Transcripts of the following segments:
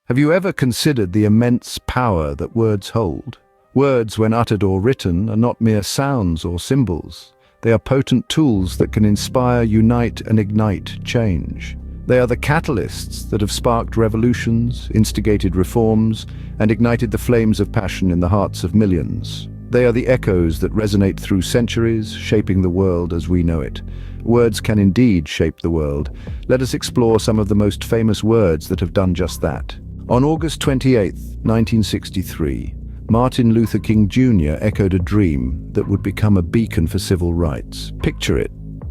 Have you ever considered the immense power that words hold? Words, when uttered or written, are not mere sounds or symbols. They are potent tools that can inspire, unite, and ignite change. They are the catalysts that have sparked revolutions, instigated reforms, and ignited the flames of passion in the hearts of millions. They are the echoes that resonate through centuries, shaping the world as we know it. Words can indeed shape the world. Let us explore some of the most famous words that have done just that. On August 28, 1963, Martin Luther King Jr. echoed a dream that would become a beacon for civil rights. Picture it.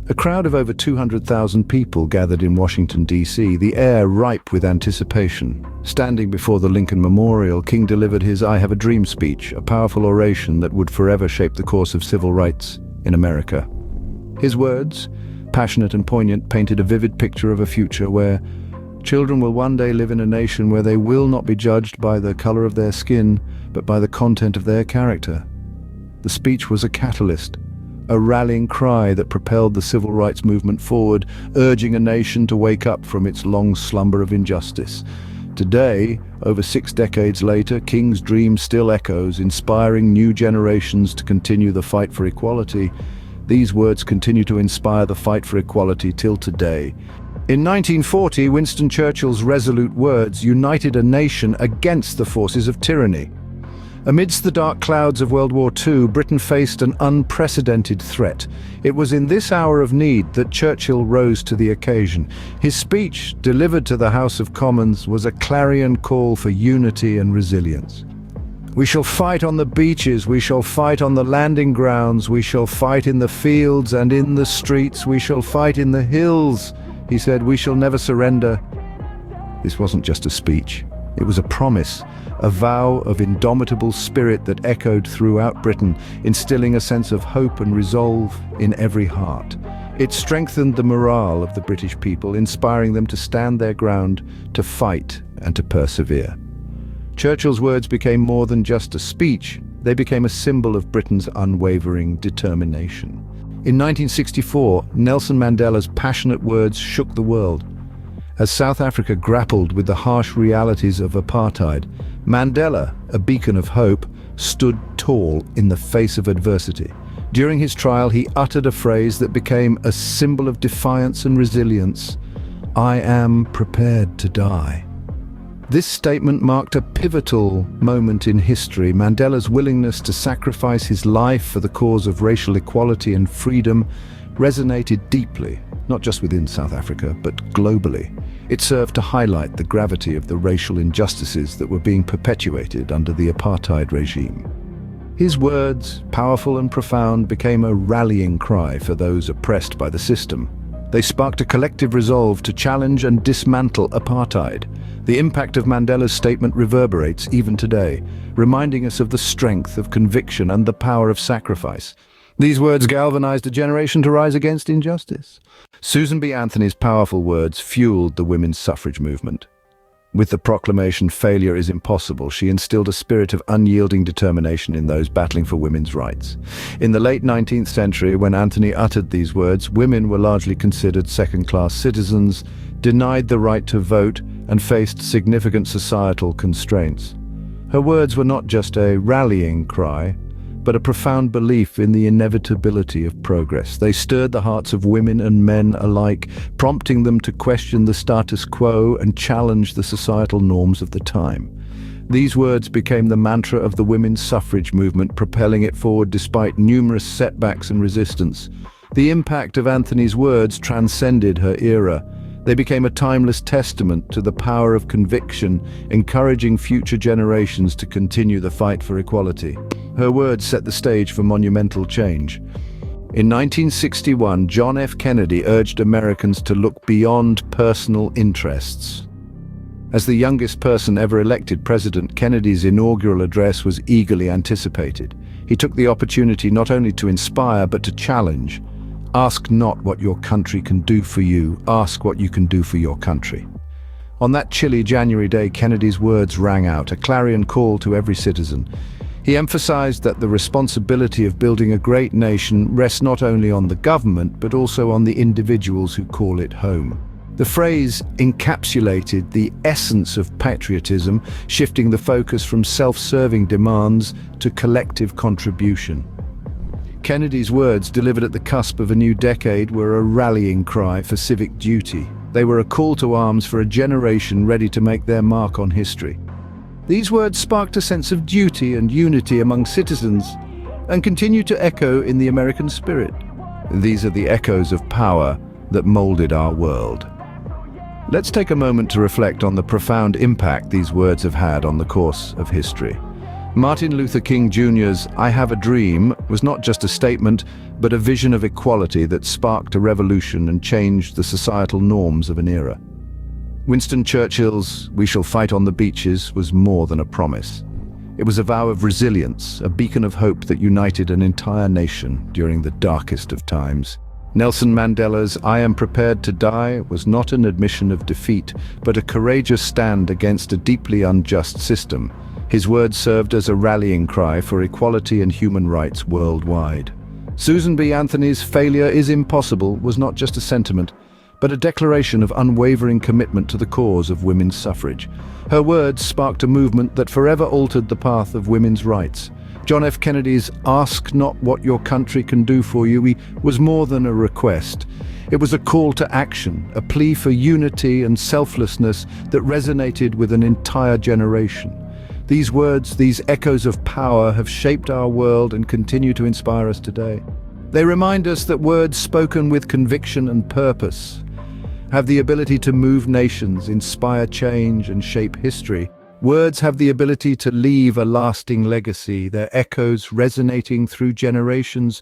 A crowd of over 200,000 people gathered in Washington, D.C., the air ripe with anticipation. Standing before the Lincoln Memorial, King delivered his "I Have a Dream" speech, a powerful oration that would forever shape the course of civil rights in America. His words, passionate and poignant, painted a vivid picture of a future where children will one day live in a nation where they will not be judged by the color of their skin, but by the content of their character. The speech was a catalyst, a rallying cry that propelled the civil rights movement forward, urging a nation to wake up from its long slumber of injustice. Today, over 6 decades later, King's dream still echoes, inspiring new generations to continue the fight for equality. These words continue to inspire the fight for equality till today. In 1940, Winston Churchill's resolute words united a nation against the forces of tyranny. Amidst the dark clouds of World War II, Britain faced an unprecedented threat. It was in this hour of need that Churchill rose to the occasion. His speech, delivered to the House of Commons, was a clarion call for unity and resilience. "We shall fight on the beaches, we shall fight on the landing grounds, we shall fight in the fields and in the streets, we shall fight in the hills," he said. "We shall never surrender." This wasn't just a speech. It was a promise, a vow of indomitable spirit that echoed throughout Britain, instilling a sense of hope and resolve in every heart. It strengthened the morale of the British people, inspiring them to stand their ground, to fight and to persevere. Churchill's words became more than just a speech. They became a symbol of Britain's unwavering determination. In 1964, Nelson Mandela's passionate words shook the world. As South Africa grappled with the harsh realities of apartheid, Mandela, a beacon of hope, stood tall in the face of adversity. During his trial, he uttered a phrase that became a symbol of defiance and resilience: "I am prepared to die." This statement marked a pivotal moment in history. Mandela's willingness to sacrifice his life for the cause of racial equality and freedom resonated deeply, not just within South Africa, but globally. It served to highlight the gravity of the racial injustices that were being perpetuated under the apartheid regime. His words, powerful and profound, became a rallying cry for those oppressed by the system. They sparked a collective resolve to challenge and dismantle apartheid. The impact of Mandela's statement reverberates even today, reminding us of the strength of conviction and the power of sacrifice. These words galvanized a generation to rise against injustice. Susan B. Anthony's powerful words fueled the women's suffrage movement. With the proclamation, "Failure is impossible," she instilled a spirit of unyielding determination in those battling for women's rights. In the late 19th century, when Anthony uttered these words, women were largely considered second-class citizens, denied the right to vote, and faced significant societal constraints. Her words were not just a rallying cry, but a profound belief in the inevitability of progress. They stirred the hearts of women and men alike, prompting them to question the status quo and challenge the societal norms of the time. These words became the mantra of the women's suffrage movement, propelling it forward despite numerous setbacks and resistance. The impact of Anthony's words transcended her era. They became a timeless testament to the power of conviction, encouraging future generations to continue the fight for equality. Her words set the stage for monumental change. In 1961, John F. Kennedy urged Americans to look beyond personal interests. As the youngest person ever elected president, Kennedy's inaugural address was eagerly anticipated. He took the opportunity not only to inspire, but to challenge. "Ask not what your country can do for you, ask what you can do for your country." On that chilly January day, Kennedy's words rang out, a clarion call to every citizen. He emphasized that the responsibility of building a great nation rests not only on the government, but also on the individuals who call it home. The phrase encapsulated the essence of patriotism, shifting the focus from self-serving demands to collective contribution. Kennedy's words, delivered at the cusp of a new decade, were a rallying cry for civic duty. They were a call to arms for a generation ready to make their mark on history. These words sparked a sense of duty and unity among citizens and continue to echo in the American spirit. These are the echoes of power that molded our world. Let's take a moment to reflect on the profound impact these words have had on the course of history. Martin Luther King Jr.'s "I have a dream" was not just a statement, but a vision of equality that sparked a revolution and changed the societal norms of an era. Winston Churchill's "We shall fight on the beaches" was more than a promise. It was a vow of resilience, a beacon of hope that united an entire nation during the darkest of times. Nelson Mandela's "I am prepared to die" was not an admission of defeat, but a courageous stand against a deeply unjust system. His words served as a rallying cry for equality and human rights worldwide. Susan B. Anthony's "Failure is impossible" was not just a sentiment, but a declaration of unwavering commitment to the cause of women's suffrage. Her words sparked a movement that forever altered the path of women's rights. John F. Kennedy's "Ask not what your country can do for you" was more than a request. It was a call to action, a plea for unity and selflessness that resonated with an entire generation. These words, these echoes of power, have shaped our world and continue to inspire us today. They remind us that words spoken with conviction and purpose have the ability to move nations, inspire change, and shape history. Words have the ability to leave a lasting legacy, their echoes resonating through generations,